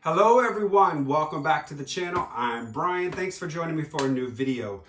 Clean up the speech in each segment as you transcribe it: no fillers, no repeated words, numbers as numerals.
Hello everyone, welcome back to the channel. I'm Brian. Thanks for joining me for a new video.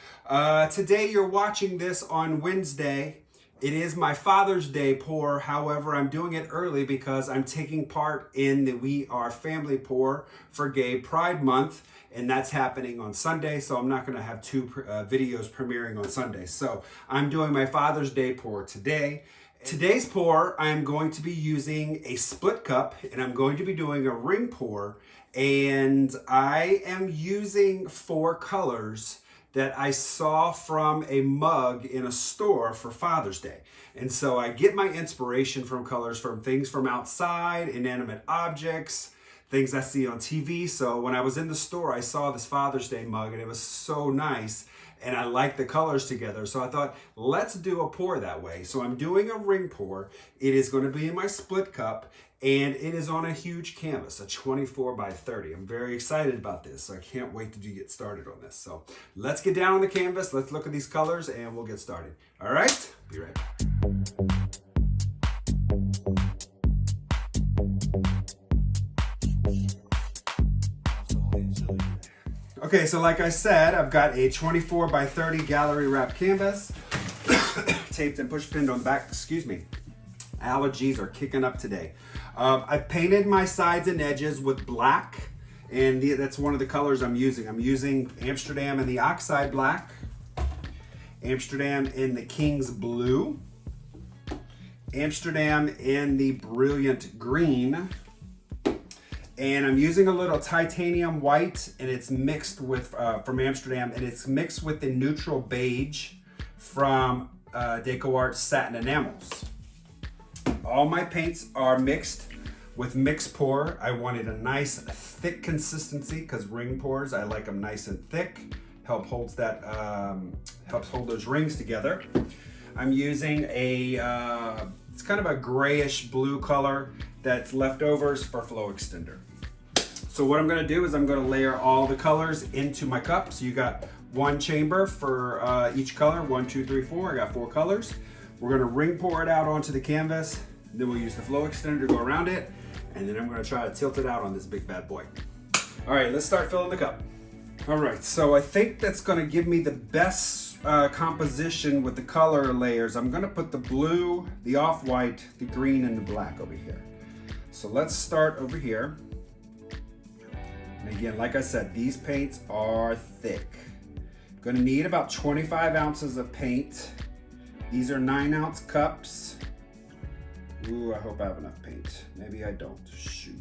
Today you're watching this on Wednesday. It is my Father's Day pour. However, I'm doing it early because I'm taking part in the We Are Family pour for Gay Pride Month, and that's happening on Sunday, so I'm not going to have two videos premiering on Sunday. So I'm doing my Father's Day pour today. Today's pour, I'm going to be using a split cup, and I'm going to be doing a ring pour, and I am using 4 colors that I saw from a mug in a store for Father's Day. And so I get my inspiration from colors from things from outside, inanimate objects, things I see on TV. So when I was in the store, I saw this Father's Day mug and it was so nice. And I like the colors together. So I thought, let's do a pour that way. So I'm doing a ring pour. It is going to be in my split cup and it is on a huge canvas, a 24 by 30. I'm very excited about this. So I can't wait to get started on this. So let's get down on the canvas. Let's look at these colors and we'll get started. All right, be right back. Okay, so like I said, I've got a 24 by 30 gallery wrap canvas, taped and push pinned on the back. Excuse me, allergies are kicking up today. I've painted my sides and edges with black, and that's one of the colors I'm using. I'm using Amsterdam in the Oxide Black, Amsterdam in the King's Blue, Amsterdam in the Brilliant Green, and I'm using a little titanium white, and it's mixed with, from Amsterdam, and it's mixed with the neutral beige from Deco Art Satin Enamels. All my paints are mixed with mix pour. I wanted a nice thick consistency because ring pours, I like them nice and thick. Helps hold those rings together. I'm using a, it's kind of a grayish blue color that's leftovers for flow extender. So what I'm gonna do is I'm gonna layer all the colors into my cup. So you got 1 chamber for each color, 1, 2, 3, 4. I got 4 colors. We're gonna ring pour it out onto the canvas. Then we'll use the flow extender to go around it. And then I'm gonna try to tilt it out on this big bad boy. All right, let's start filling the cup. All right, so I think that's gonna give me the best composition with the color layers. I'm gonna put the blue, the off-white, the green, and the black over here. So let's start over here. And again, like I said, these paints are thick. Gonna need about 25 ounces of paint. These are 9-ounce cups. Ooh, I hope I have enough paint. Maybe I don't, shoot.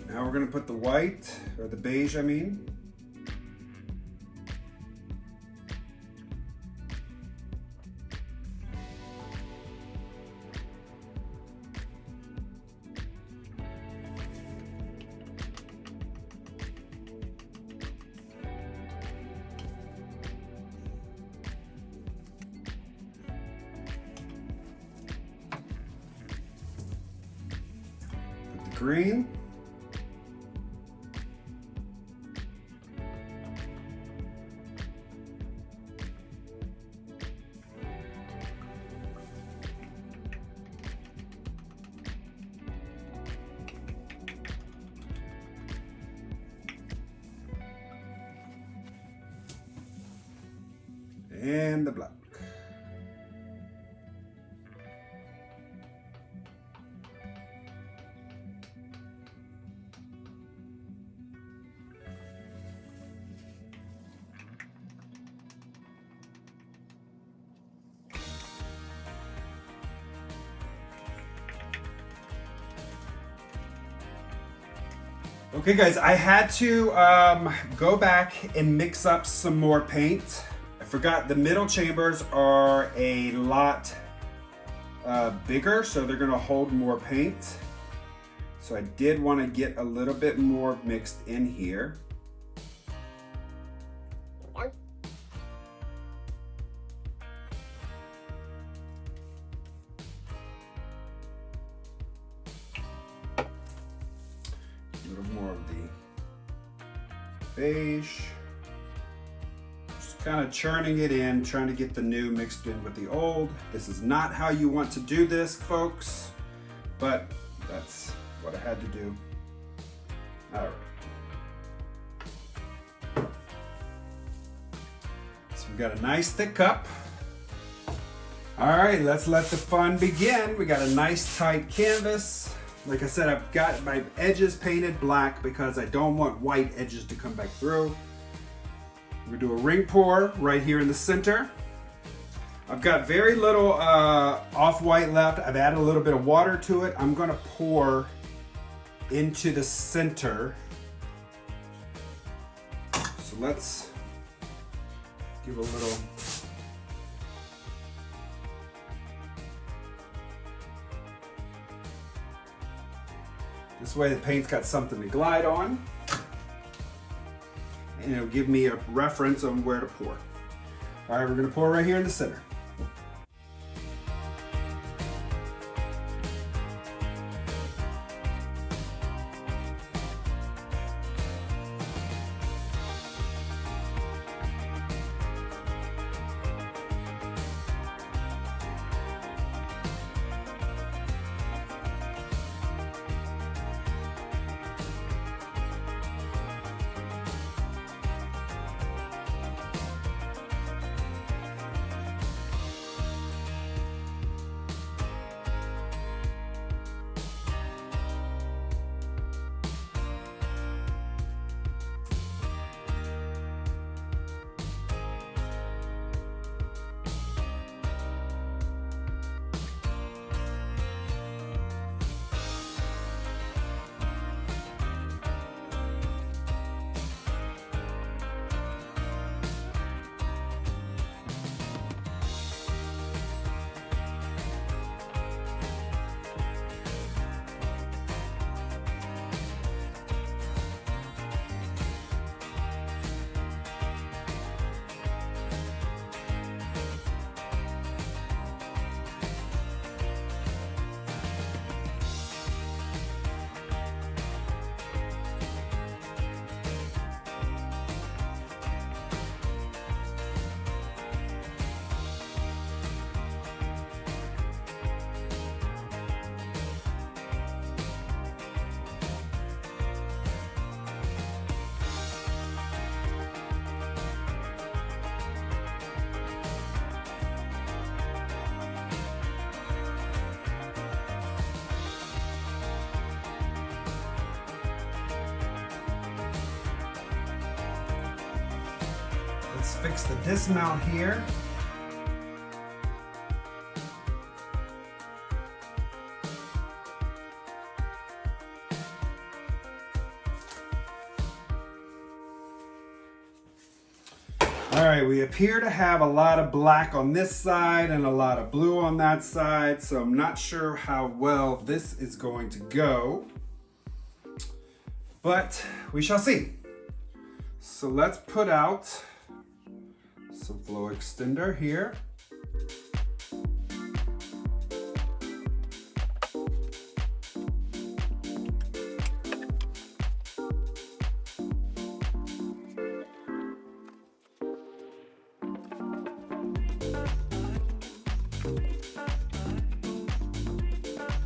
Now we're gonna put the white, or the beige, I mean. Put the green. And the black. Okay guys, I had to go back and mix up some more paint. I forgot the middle chambers are a lot bigger, so they're gonna hold more paint. So I did want to get a little bit more mixed in here. beige. Just kind of churning it in, trying to get the new mixed in with the old. This is not how you want to do this, folks, but that's what I had to do. All right. So we've got a nice thick cup. All right, let's let the fun begin. We got a nice tight canvas. Like I said, I've got my edges painted black because I don't want white edges to come back through. We're gonna do a ring pour right here in the center. I've got very little off-white left. I've added a little bit of water to it. I'm gonna pour into the center. So let's give a little. This way the paint's got something to glide on. And it'll give me a reference on where to pour. All right, we're gonna pour right here in the center. Let's fix the dismount here. All right, we appear to have a lot of black on this side and a lot of blue on that side, so I'm not sure how well this is going to go, but we shall see. So let's put out some flow extender here.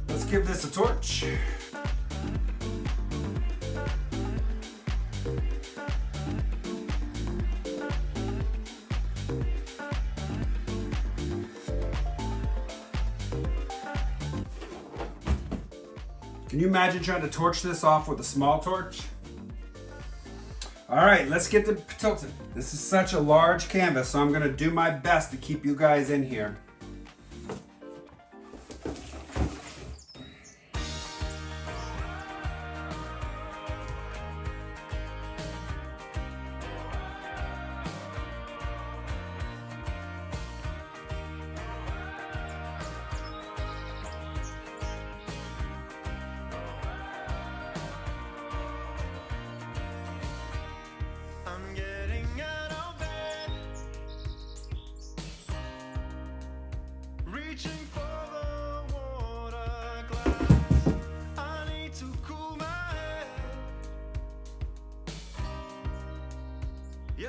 Let's give this a torch. Can you imagine trying to torch this off with a small torch? All right, let's get to tilting. This is such a large canvas, so I'm gonna do my best to keep you guys in here.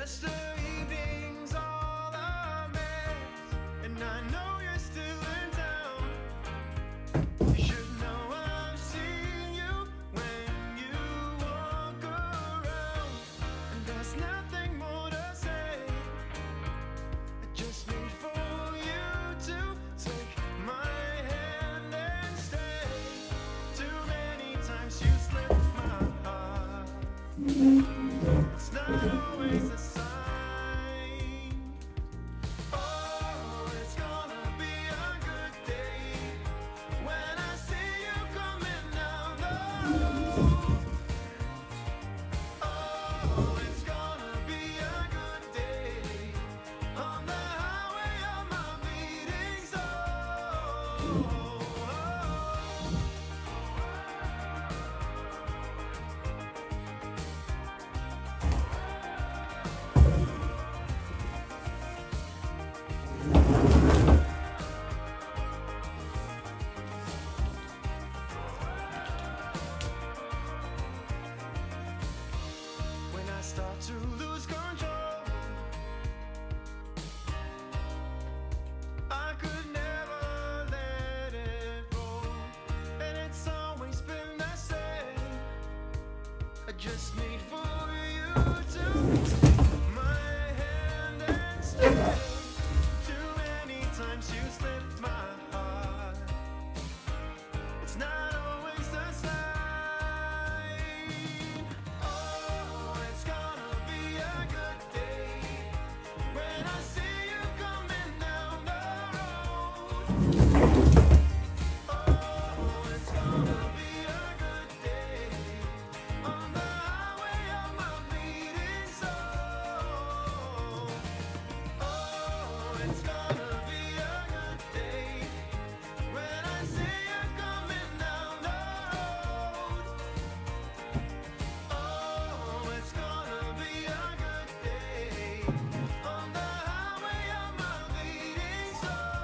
Just the evenings all a mess, and I know you're still in town. You should know I've seen you when you walk around, and there's nothing more to say. I just need for you to take my hand and stay. Too many times you slipped my heart. It's not always the sign. Oh, it's gonna be a good day when I see you coming down the road. Oh, it's gonna be a good day on the highway of my bleeding soul. When I start to lose control, I could never let it go, and it's always been the same. I just need for you to take my hand and stay. Too many times you slipped my heart. It's not always the same. Oh, it's gonna be a good day when I see you coming down the road. Oh, it's gonna be a good day on the highway of my bleeding soul. Oh, it's gonna be a good day when I see you coming down the road. Oh, it's gonna be a good day on the highway of my bleeding soul.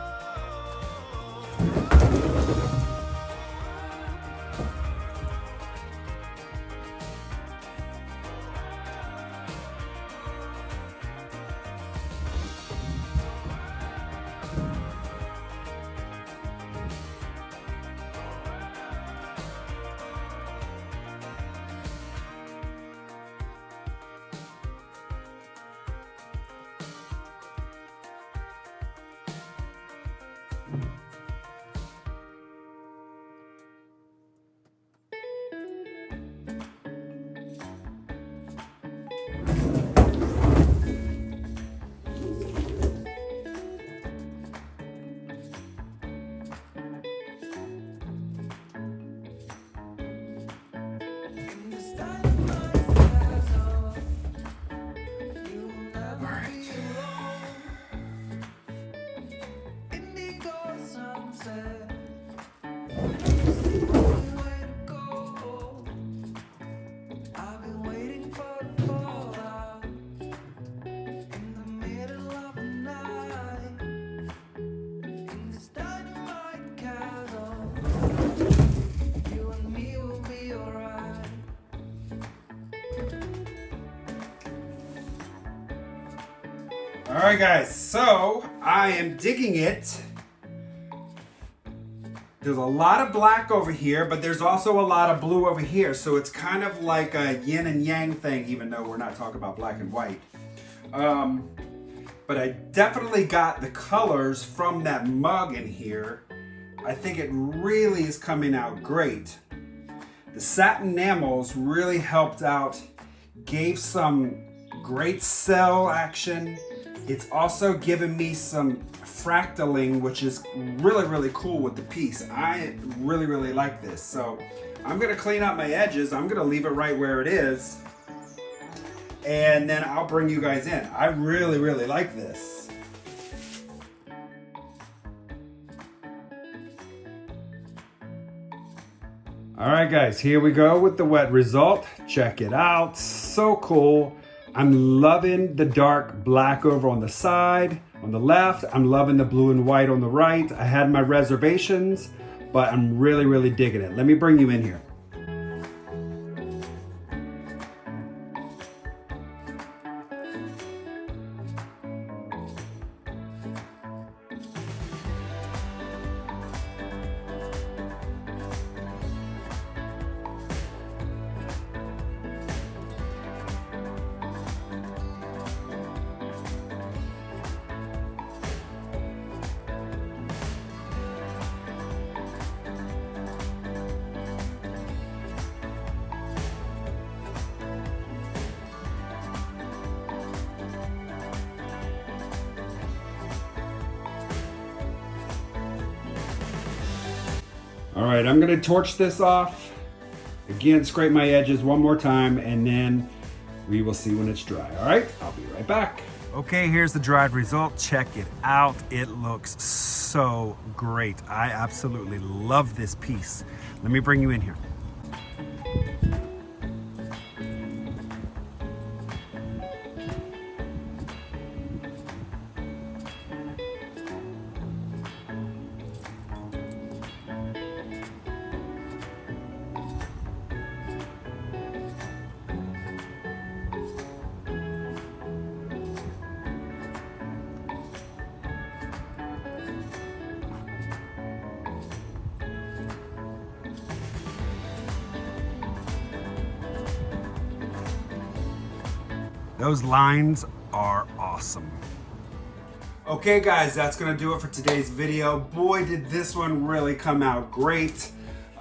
In the style of my castle, you will never be alone. Indigo sunset, it's the only way to go. I've been waiting for the fallout in the middle of the night. In this dynamite castle, you and me will be alright. All right, guys, so I am digging it. There's a lot of black over here, but there's also a lot of blue over here. So it's kind of like a yin and yang thing, even though we're not talking about black and white. But I definitely got the colors from that mug in here. I think it really is coming out great. The satin enamels really helped out, gave some great cell action. It's also given me some fractaling, which is really, really cool with the piece. I really, really like this. So I'm gonna clean out my edges. I'm gonna leave it right where it is. And then I'll bring you guys in. I really, really like this. All right, guys, here we go with the wet result. Check it out, so cool. I'm loving the dark black over on the side, on the left. I'm loving the blue and white on the right. I had my reservations, but I'm really, really digging it. Let me bring you in here. All right, I'm gonna torch this off. Again, scrape my edges one more time, and then we will see when it's dry. All right, I'll be right back. Okay, here's the dried result. Check it out. It looks so great. I absolutely love this piece. Let me bring you in here. Those lines are awesome. Okay guys, that's gonna do it for today's video. Boy, did this one really come out great.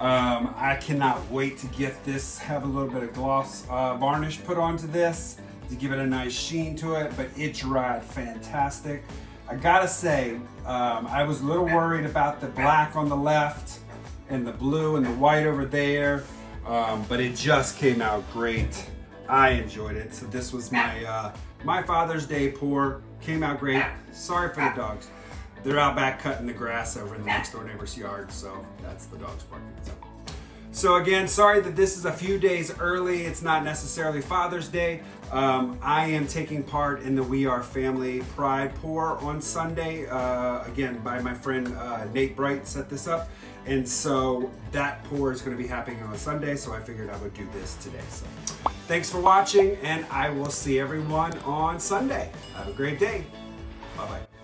I cannot wait to get this, have a little bit of gloss varnish put onto this to give it a nice sheen to it, but it dried fantastic. I gotta say, I was a little worried about the black on the left and the blue and the white over there, but it just came out great. I enjoyed it. So this was my my Father's Day pour. Came out great. Sorry for the dogs. They're out back cutting the grass over in the next door neighbor's yard, so that's the dogs barking. So again, sorry that this is a few days early. It's not necessarily Father's Day. I am taking part in the We Are Family Pride pour on Sunday. Again, by my friend Nate Bright set this up. And so that pour is going to be happening on Sunday, so I figured I would do this today. So thanks for watching, and I will see everyone on Sunday. Have a great day. Bye-bye.